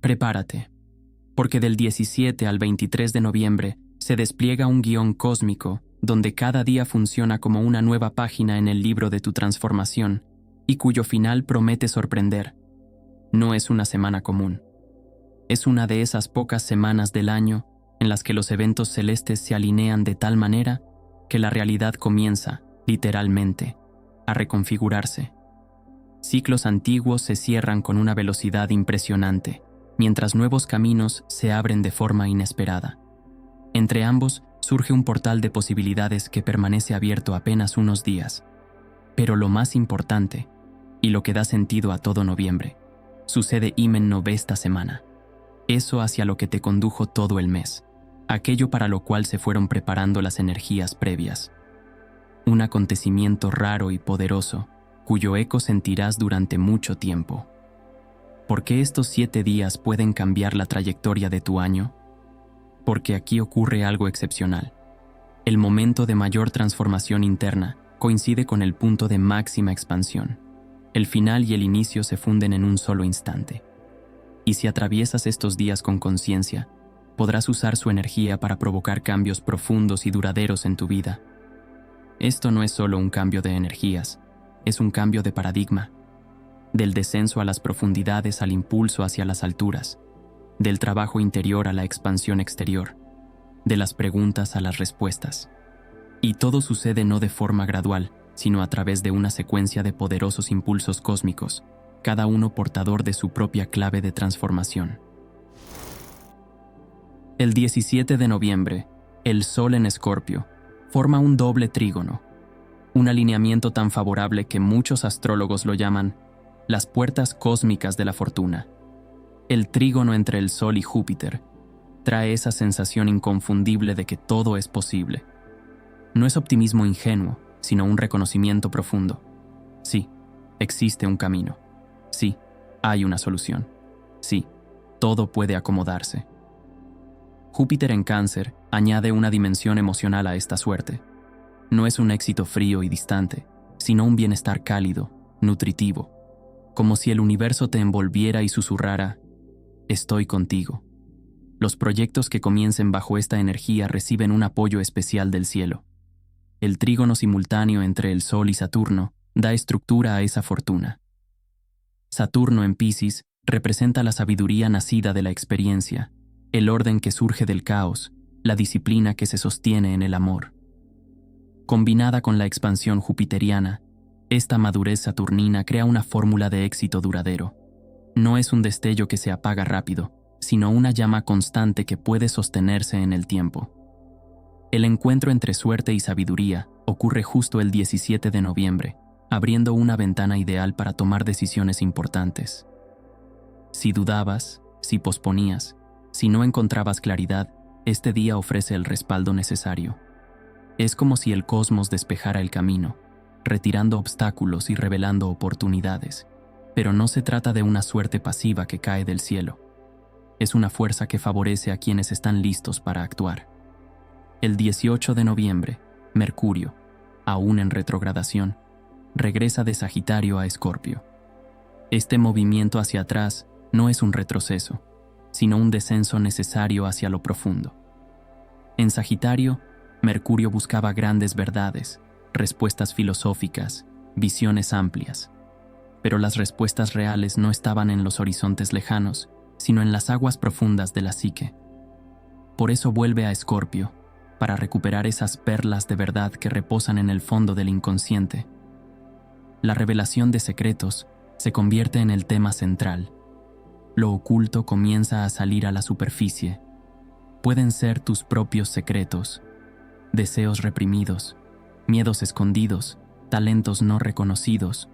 Prepárate, porque del 17 al 23 de noviembre se despliega un guión cósmico donde cada día funciona como una nueva página en el libro de tu transformación y cuyo final promete sorprender. No es una semana común. Es una de esas pocas semanas del año en las que los eventos celestes se alinean de tal manera que la realidad comienza, literalmente, a reconfigurarse. Ciclos antiguos se cierran con una velocidad impresionante, mientras nuevos caminos se abren de forma inesperada. Entre ambos surge un portal de posibilidades que permanece abierto apenas unos días. Pero lo más importante, y lo que da sentido a todo noviembre, sucede esta semana. Eso hacia lo que te condujo todo el mes, aquello para lo cual se fueron preparando las energías previas. Un acontecimiento raro y poderoso, cuyo eco sentirás durante mucho tiempo. ¿Por qué estos 7 días pueden cambiar la trayectoria de tu año? Porque aquí ocurre algo excepcional. El momento de mayor transformación interna coincide con el punto de máxima expansión. El final y el inicio se funden en un solo instante. Y si atraviesas estos días con conciencia, podrás usar su energía para provocar cambios profundos y duraderos en tu vida. Esto no es solo un cambio de energías, es un cambio de paradigma. Del descenso a las profundidades al impulso hacia las alturas, del trabajo interior a la expansión exterior, de las preguntas a las respuestas. Y todo sucede no de forma gradual, sino a través de una secuencia de poderosos impulsos cósmicos, cada uno portador de su propia clave de transformación. El 17 de noviembre, el Sol en Escorpio forma un doble trígono, un alineamiento tan favorable que muchos astrólogos lo llaman las puertas cósmicas de la fortuna. El trígono entre el Sol y Júpiter trae esa sensación inconfundible de que todo es posible. No es optimismo ingenuo, sino un reconocimiento profundo. Sí, existe un camino. Sí, hay una solución. Sí, todo puede acomodarse. Júpiter en Cáncer añade una dimensión emocional a esta suerte. No es un éxito frío y distante, sino un bienestar cálido, nutritivo, como si el universo te envolviera y susurrara: estoy contigo. Los proyectos que comiencen bajo esta energía reciben un apoyo especial del cielo. El trígono simultáneo entre el Sol y Saturno da estructura a esa fortuna. Saturno en Piscis representa la sabiduría nacida de la experiencia, el orden que surge del caos, la disciplina que se sostiene en el amor. Combinada con la expansión jupiteriana, esta madurez saturnina crea una fórmula de éxito duradero. No es un destello que se apaga rápido, sino una llama constante que puede sostenerse en el tiempo. El encuentro entre suerte y sabiduría ocurre justo el 17 de noviembre, abriendo una ventana ideal para tomar decisiones importantes. Si dudabas, si posponías, si no encontrabas claridad, este día ofrece el respaldo necesario. Es como si el cosmos despejara el camino, retirando obstáculos y revelando oportunidades. Pero no se trata de una suerte pasiva que cae del cielo. Es una fuerza que favorece a quienes están listos para actuar. El 18 de noviembre, Mercurio, aún en retrogradación, regresa de Sagitario a Escorpio. Este movimiento hacia atrás no es un retroceso, sino un descenso necesario hacia lo profundo. En Sagitario, Mercurio buscaba grandes verdades, respuestas filosóficas, visiones amplias. Pero las respuestas reales no estaban en los horizontes lejanos, sino en las aguas profundas de la psique. Por eso vuelve a Escorpio, para recuperar esas perlas de verdad que reposan en el fondo del inconsciente. La revelación de secretos se convierte en el tema central. Lo oculto comienza a salir a la superficie. Pueden ser tus propios secretos, deseos reprimidos, miedos escondidos, talentos no reconocidos,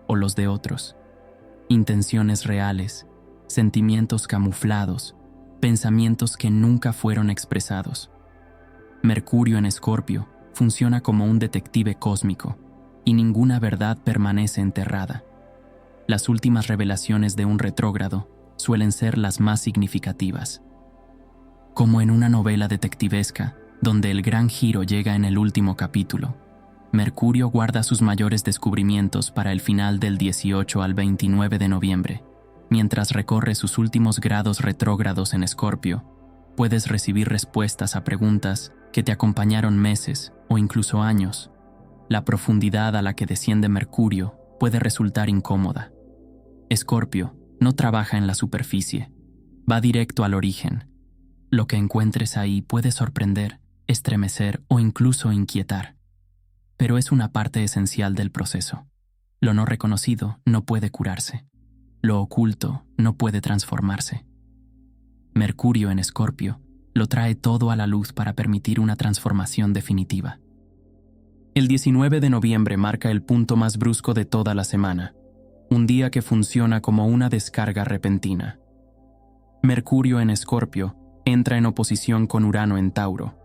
o los de otros, intenciones reales, sentimientos camuflados, pensamientos que nunca fueron expresados. Mercurio en Escorpio funciona como un detective cósmico, y ninguna verdad permanece enterrada. Las últimas revelaciones de un retrógrado suelen ser las más significativas. Como en una novela detectivesca, donde el gran giro llega en el último capítulo, Mercurio guarda sus mayores descubrimientos para el final del 18 al 29 de noviembre, Mientras recorre sus últimos grados retrógrados en Escorpio, puedes recibir respuestas a preguntas que te acompañaron meses o incluso años. La profundidad a la que desciende Mercurio puede resultar incómoda. Escorpio no trabaja en la superficie, va directo al origen. Lo que encuentres ahí puede sorprender, estremecer o incluso inquietar. Pero es una parte esencial del proceso. Lo no reconocido no puede curarse. Lo oculto no puede transformarse. Mercurio en Escorpio lo trae todo a la luz para permitir una transformación definitiva. El 19 de noviembre marca el punto más brusco de toda la semana, un día que funciona como una descarga repentina. Mercurio en Escorpio entra en oposición con Urano en Tauro,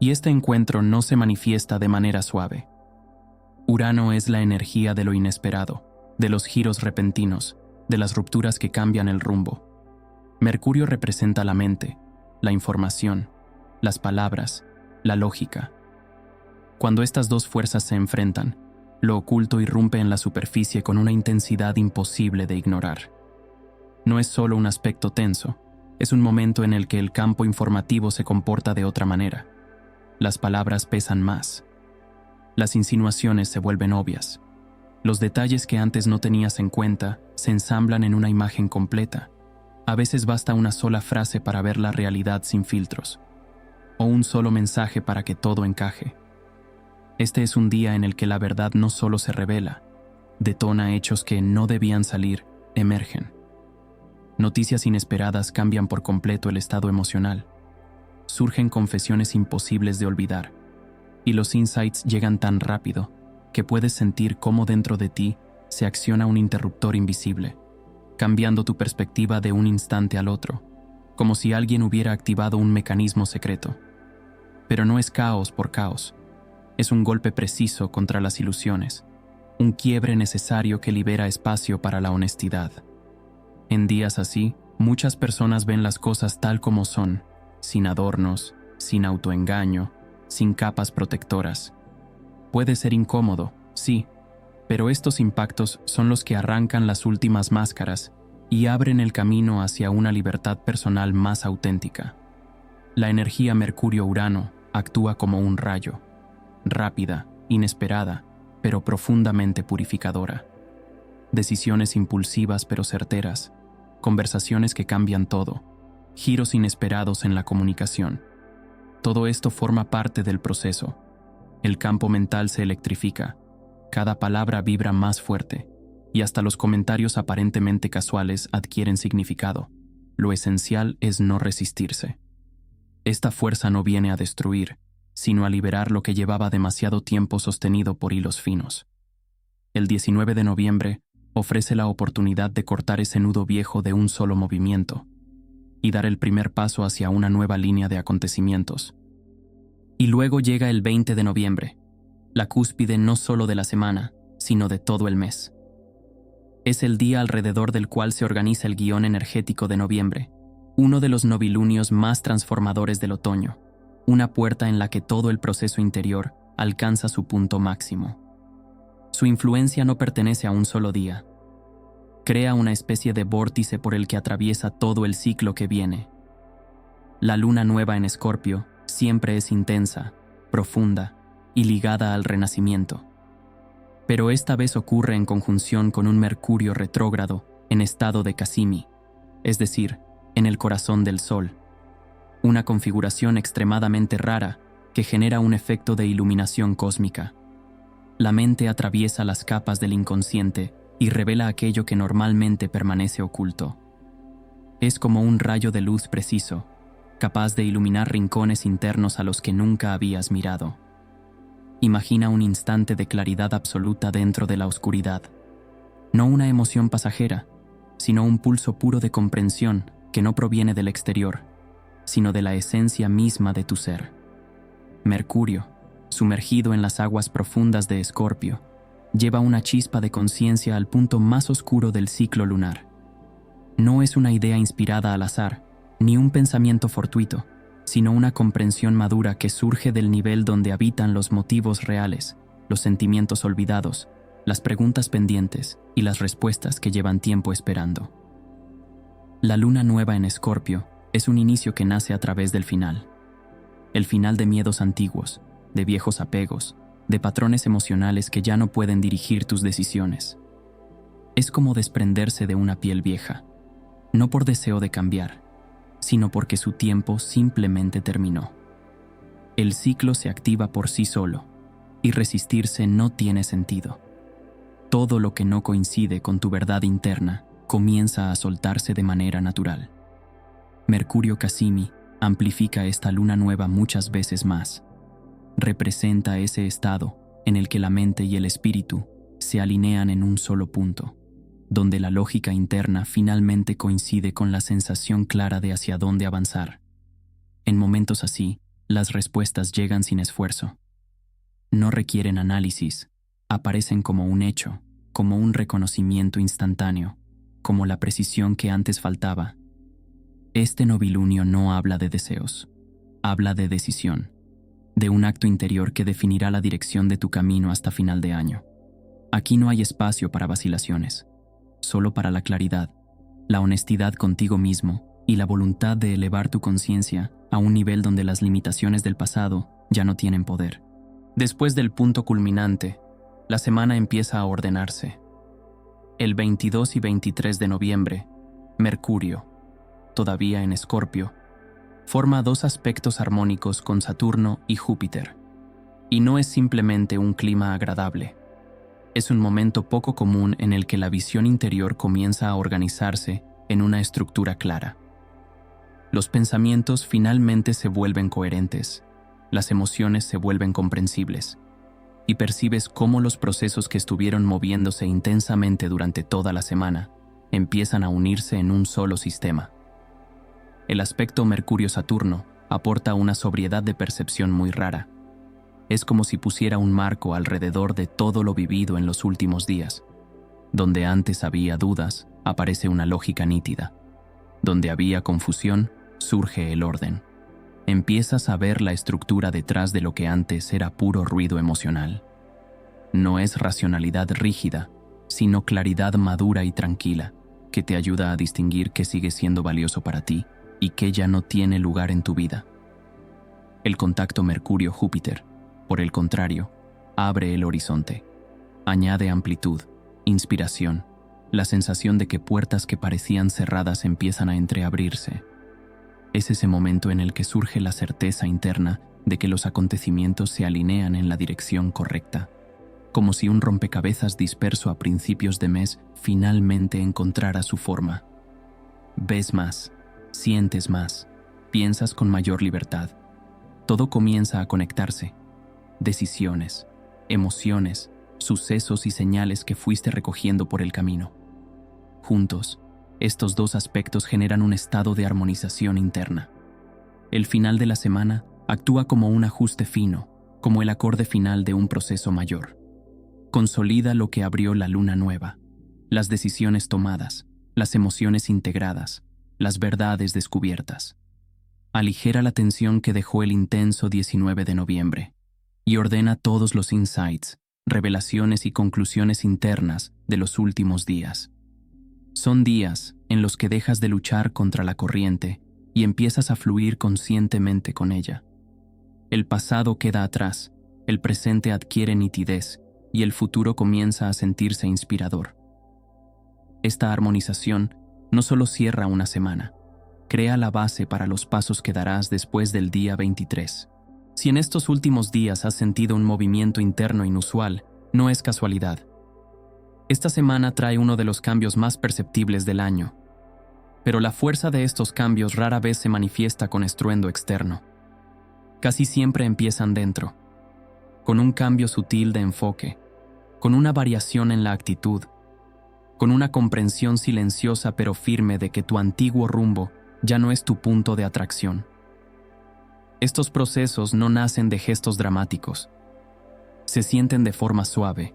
y este encuentro no se manifiesta de manera suave. Urano es la energía de lo inesperado, de los giros repentinos, de las rupturas que cambian el rumbo. Mercurio representa la mente, la información, las palabras, la lógica. Cuando estas dos fuerzas se enfrentan, lo oculto irrumpe en la superficie con una intensidad imposible de ignorar. No es solo un aspecto tenso, es un momento en el que el campo informativo se comporta de otra manera. Las palabras pesan más. Las insinuaciones se vuelven obvias. Los detalles que antes no tenías en cuenta se ensamblan en una imagen completa. A veces basta una sola frase para ver la realidad sin filtros, o un solo mensaje para que todo encaje. Este es un día en el que la verdad no solo se revela, detona hechos que no debían salir, emergen. Noticias inesperadas cambian por completo el estado emocional. Surgen confesiones imposibles de olvidar, y los insights llegan tan rápido que puedes sentir cómo dentro de ti se acciona un interruptor invisible, cambiando tu perspectiva de un instante al otro, como si alguien hubiera activado un mecanismo secreto. Pero no es caos por caos, es un golpe preciso contra las ilusiones, un quiebre necesario que libera espacio para la honestidad. En días así, muchas personas ven las cosas tal como son, sin adornos, sin autoengaño, sin capas protectoras. Puede ser incómodo, sí, pero estos impactos son los que arrancan las últimas máscaras y abren el camino hacia una libertad personal más auténtica. La energía Mercurio-Urano actúa como un rayo, rápida, inesperada, pero profundamente purificadora. Decisiones impulsivas pero certeras, conversaciones que cambian todo, giros inesperados en la comunicación. Todo esto forma parte del proceso. El campo mental se electrifica, cada palabra vibra más fuerte, y hasta los comentarios aparentemente casuales adquieren significado. Lo esencial es no resistirse. Esta fuerza no viene a destruir, sino a liberar lo que llevaba demasiado tiempo sostenido por hilos finos. El 19 de noviembre ofrece la oportunidad de cortar ese nudo viejo de un solo movimiento y dar el primer paso hacia una nueva línea de acontecimientos. Y luego llega el 20 de noviembre, la cúspide no solo de la semana, sino de todo el mes. Es el día alrededor del cual se organiza el guión energético de noviembre, uno de los novilunios más transformadores del otoño, una puerta en la que todo el proceso interior alcanza su punto máximo. Su influencia no pertenece a un solo día. Crea una especie de vórtice por el que atraviesa todo el ciclo que viene. La luna nueva en Escorpio siempre es intensa, profunda y ligada al renacimiento. Pero esta vez ocurre en conjunción con un Mercurio retrógrado en estado de Casimi, es decir, en el corazón del Sol. Una configuración extremadamente rara que genera un efecto de iluminación cósmica. La mente atraviesa las capas del inconsciente y revela aquello que normalmente permanece oculto. Es como un rayo de luz preciso, capaz de iluminar rincones internos a los que nunca habías mirado. Imagina un instante de claridad absoluta dentro de la oscuridad. No una emoción pasajera, sino un pulso puro de comprensión que no proviene del exterior, sino de la esencia misma de tu ser. Mercurio, sumergido en las aguas profundas de Escorpio, lleva una chispa de conciencia al punto más oscuro del ciclo lunar. No es una idea inspirada al azar, ni un pensamiento fortuito, sino una comprensión madura que surge del nivel donde habitan los motivos reales, los sentimientos olvidados, las preguntas pendientes y las respuestas que llevan tiempo esperando. La luna nueva en Escorpio es un inicio que nace a través del final. El final de miedos antiguos, de viejos apegos, de patrones emocionales que ya no pueden dirigir tus decisiones. Es como desprenderse de una piel vieja, no por deseo de cambiar, sino porque su tiempo simplemente terminó. El ciclo se activa por sí solo, y resistirse no tiene sentido. Todo lo que no coincide con tu verdad interna comienza a soltarse de manera natural. Mercurio Casimi amplifica esta luna nueva muchas veces más. Representa ese estado en el que la mente y el espíritu se alinean en un solo punto, donde la lógica interna finalmente coincide con la sensación clara de hacia dónde avanzar. En momentos así, las respuestas llegan sin esfuerzo. No requieren análisis, aparecen como un hecho, como un reconocimiento instantáneo, como la precisión que antes faltaba. Este novilunio no habla de deseos, habla de decisión, de un acto interior que definirá la dirección de tu camino hasta final de año. Aquí no hay espacio para vacilaciones, solo para la claridad, la honestidad contigo mismo y la voluntad de elevar tu conciencia a un nivel donde las limitaciones del pasado ya no tienen poder. Después del punto culminante, la semana empieza a ordenarse. El 22 y 23 de noviembre, Mercurio, todavía en Escorpio, forma dos aspectos armónicos con Saturno y Júpiter. Y no es simplemente un clima agradable. Es un momento poco común en el que la visión interior comienza a organizarse en una estructura clara. Los pensamientos finalmente se vuelven coherentes, las emociones se vuelven comprensibles, y percibes cómo los procesos que estuvieron moviéndose intensamente durante toda la semana empiezan a unirse en un solo sistema. El aspecto Mercurio-Saturno aporta una sobriedad de percepción muy rara. Es como si pusiera un marco alrededor de todo lo vivido en los últimos días. Donde antes había dudas, aparece una lógica nítida. Donde había confusión, surge el orden. Empiezas a ver la estructura detrás de lo que antes era puro ruido emocional. No es racionalidad rígida, sino claridad madura y tranquila, que te ayuda a distinguir qué sigue siendo valioso para ti y qué ya no tiene lugar en tu vida. El contacto Mercurio-Júpiter, por el contrario, abre el horizonte, añade amplitud, inspiración, la sensación de que puertas que parecían cerradas empiezan a entreabrirse. Es ese momento en el que surge la certeza interna de que los acontecimientos se alinean en la dirección correcta, como si un rompecabezas disperso a principios de mes finalmente encontrara su forma. Ves más, sientes más, piensas con mayor libertad. Todo comienza a conectarse. Decisiones, emociones, sucesos y señales que fuiste recogiendo por el camino. Juntos, estos dos aspectos generan un estado de armonización interna. El final de la semana actúa como un ajuste fino, como el acorde final de un proceso mayor. Consolida lo que abrió la luna nueva, las decisiones tomadas, las emociones integradas, las verdades descubiertas. Aligera la tensión que dejó el intenso 19 de noviembre y ordena todos los insights, revelaciones y conclusiones internas de los últimos días. Son días en los que dejas de luchar contra la corriente y empiezas a fluir conscientemente con ella. El pasado queda atrás, el presente adquiere nitidez y el futuro comienza a sentirse inspirador. Esta armonización no solo cierra una semana, crea la base para los pasos que darás después del día 23. Si en estos últimos días has sentido un movimiento interno inusual, no es casualidad. Esta semana trae uno de los cambios más perceptibles del año, pero la fuerza de estos cambios rara vez se manifiesta con estruendo externo. Casi siempre empiezan dentro, con un cambio sutil de enfoque, con una variación en la actitud, con una comprensión silenciosa pero firme de que tu antiguo rumbo ya no es tu punto de atracción. Estos procesos no nacen de gestos dramáticos. Se sienten de forma suave,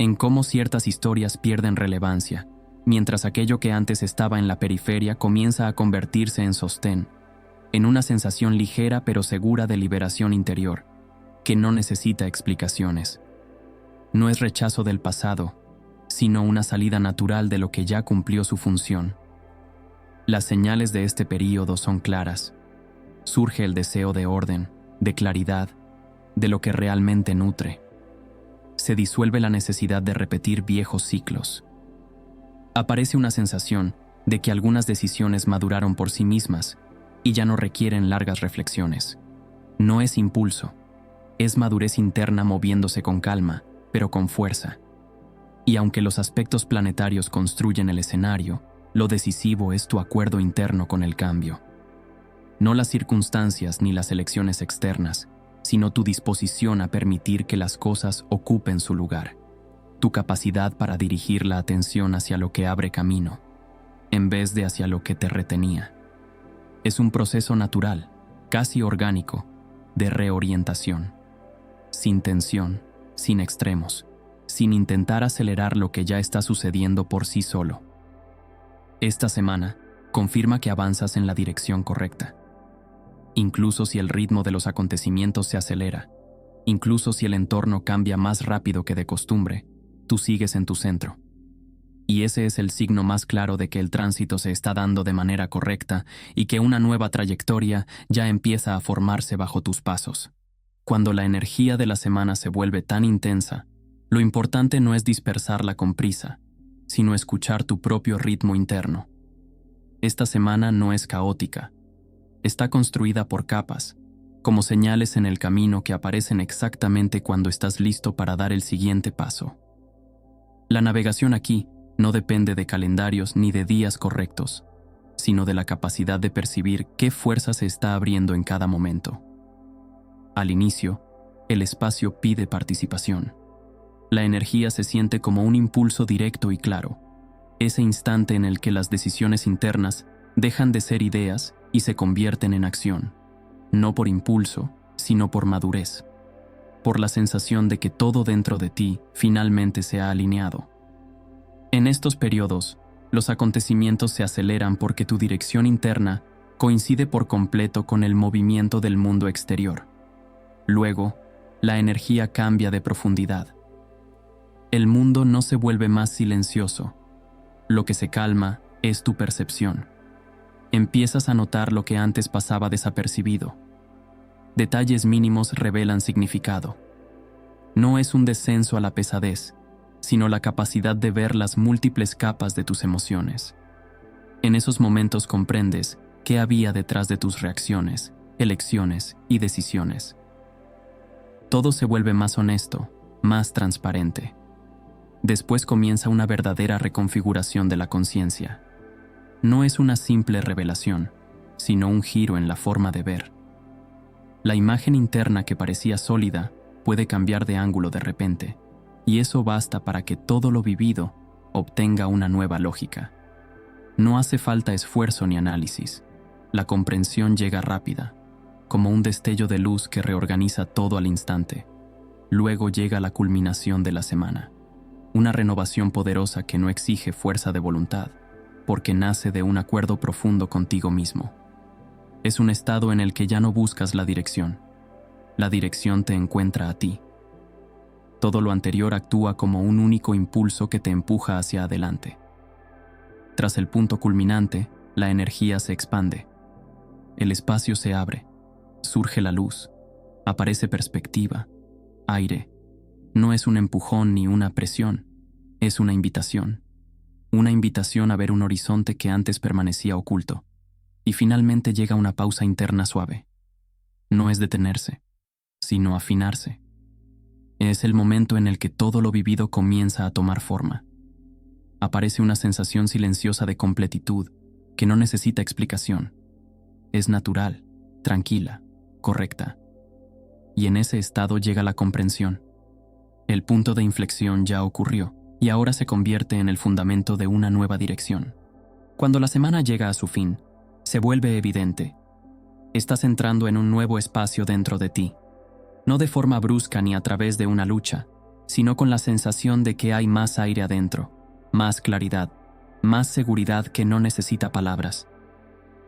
en cómo ciertas historias pierden relevancia, mientras aquello que antes estaba en la periferia comienza a convertirse en sostén, en una sensación ligera pero segura de liberación interior, que no necesita explicaciones. No es rechazo del pasado, sino una salida natural de lo que ya cumplió su función. Las señales de este período son claras. Surge el deseo de orden, de claridad, de lo que realmente nutre. Se disuelve la necesidad de repetir viejos ciclos. Aparece una sensación de que algunas decisiones maduraron por sí mismas y ya no requieren largas reflexiones. No es impulso, es madurez interna moviéndose con calma, pero con fuerza. Y aunque los aspectos planetarios construyen el escenario, lo decisivo es tu acuerdo interno con el cambio. No las circunstancias ni las elecciones externas, sino tu disposición a permitir que las cosas ocupen su lugar. Tu capacidad para dirigir la atención hacia lo que abre camino, en vez de hacia lo que te retenía. Es un proceso natural, casi orgánico, de reorientación. Sin tensión, sin extremos, sin intentar acelerar lo que ya está sucediendo por sí solo. Esta semana confirma que avanzas en la dirección correcta. Incluso si el ritmo de los acontecimientos se acelera, incluso si el entorno cambia más rápido que de costumbre, tú sigues en tu centro. Y ese es el signo más claro de que el tránsito se está dando de manera correcta y que una nueva trayectoria ya empieza a formarse bajo tus pasos. Cuando la energía de la semana se vuelve tan intensa, lo importante no es dispersarla con prisa, sino escuchar tu propio ritmo interno. Esta semana no es caótica. Está construida por capas, como señales en el camino que aparecen exactamente cuando estás listo para dar el siguiente paso. La navegación aquí no depende de calendarios ni de días correctos, sino de la capacidad de percibir qué fuerza se está abriendo en cada momento. Al inicio, el espacio pide participación. La energía se siente como un impulso directo y claro, ese instante en el que las decisiones internas dejan de ser ideas y se convierten en acción, no por impulso, sino por madurez, por la sensación de que todo dentro de ti finalmente se ha alineado. En estos periodos, los acontecimientos se aceleran porque tu dirección interna coincide por completo con el movimiento del mundo exterior. Luego, la energía cambia de profundidad. El mundo no se vuelve más silencioso. Lo que se calma es tu percepción. Empiezas a notar lo que antes pasaba desapercibido. Detalles mínimos revelan significado. No es un descenso a la pesadez, sino la capacidad de ver las múltiples capas de tus emociones. En esos momentos comprendes qué había detrás de tus reacciones, elecciones y decisiones. Todo se vuelve más honesto, más transparente. Después comienza una verdadera reconfiguración de la conciencia. No es una simple revelación, sino un giro en la forma de ver. La imagen interna que parecía sólida puede cambiar de ángulo de repente, y eso basta para que todo lo vivido obtenga una nueva lógica. No hace falta esfuerzo ni análisis. La comprensión llega rápida, como un destello de luz que reorganiza todo al instante. Luego llega la culminación de la semana. Una renovación poderosa que no exige fuerza de voluntad, porque nace de un acuerdo profundo contigo mismo. Es un estado en el que ya no buscas la dirección. La dirección te encuentra a ti. Todo lo anterior actúa como un único impulso que te empuja hacia adelante. Tras el punto culminante, la energía se expande. El espacio se abre. Surge la luz. Aparece perspectiva, aire. No es un empujón ni una presión, es una invitación. Una invitación a ver un horizonte que antes permanecía oculto. Y finalmente llega una pausa interna suave. No es detenerse, sino afinarse. Es el momento en el que todo lo vivido comienza a tomar forma. Aparece una sensación silenciosa de completitud que no necesita explicación. Es natural, tranquila, correcta. Y en ese estado llega la comprensión. El punto de inflexión ya ocurrió y ahora se convierte en el fundamento de una nueva dirección. Cuando la semana llega a su fin, se vuelve evidente. Estás entrando en un nuevo espacio dentro de ti. No de forma brusca ni a través de una lucha, sino con la sensación de que hay más aire adentro, más claridad, más seguridad que no necesita palabras.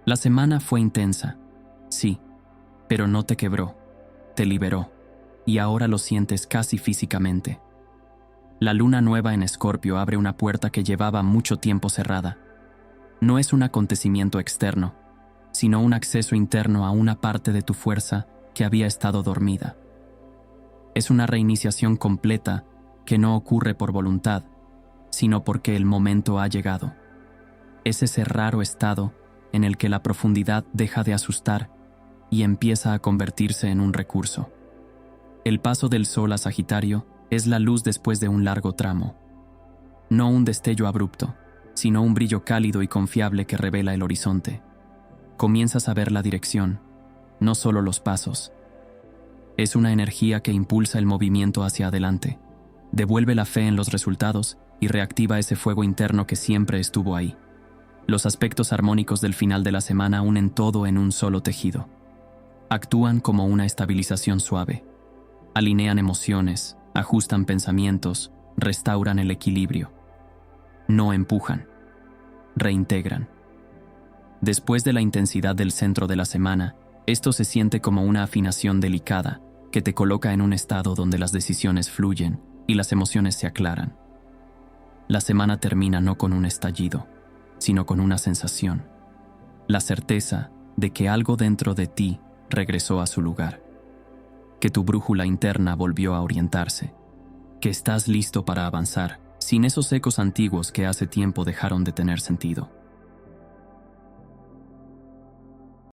La semana fue intensa, sí, pero no te quebró, te liberó, y ahora lo sientes casi físicamente. La luna nueva en Escorpio abre una puerta que llevaba mucho tiempo cerrada. No es un acontecimiento externo, sino un acceso interno a una parte de tu fuerza que había estado dormida. Es una reiniciación completa que no ocurre por voluntad, sino porque el momento ha llegado. Es ese raro estado en el que la profundidad deja de asustar y empieza a convertirse en un recurso. El paso del Sol a Sagitario es la luz después de un largo tramo. No un destello abrupto, sino un brillo cálido y confiable que revela el horizonte. Comienzas a ver la dirección, no solo los pasos. Es una energía que impulsa el movimiento hacia adelante, devuelve la fe en los resultados y reactiva ese fuego interno que siempre estuvo ahí. Los aspectos armónicos del final de la semana unen todo en un solo tejido. Actúan como una estabilización suave. Alinean emociones, ajustan pensamientos, restauran el equilibrio. No empujan, reintegran. Después de la intensidad del centro de la semana, esto se siente como una afinación delicada que te coloca en un estado donde las decisiones fluyen y las emociones se aclaran. La semana termina no con un estallido, sino con una sensación. La certeza de que algo dentro de ti regresó a su lugar, que tu brújula interna volvió a orientarse, que estás listo para avanzar sin esos ecos antiguos que hace tiempo dejaron de tener sentido.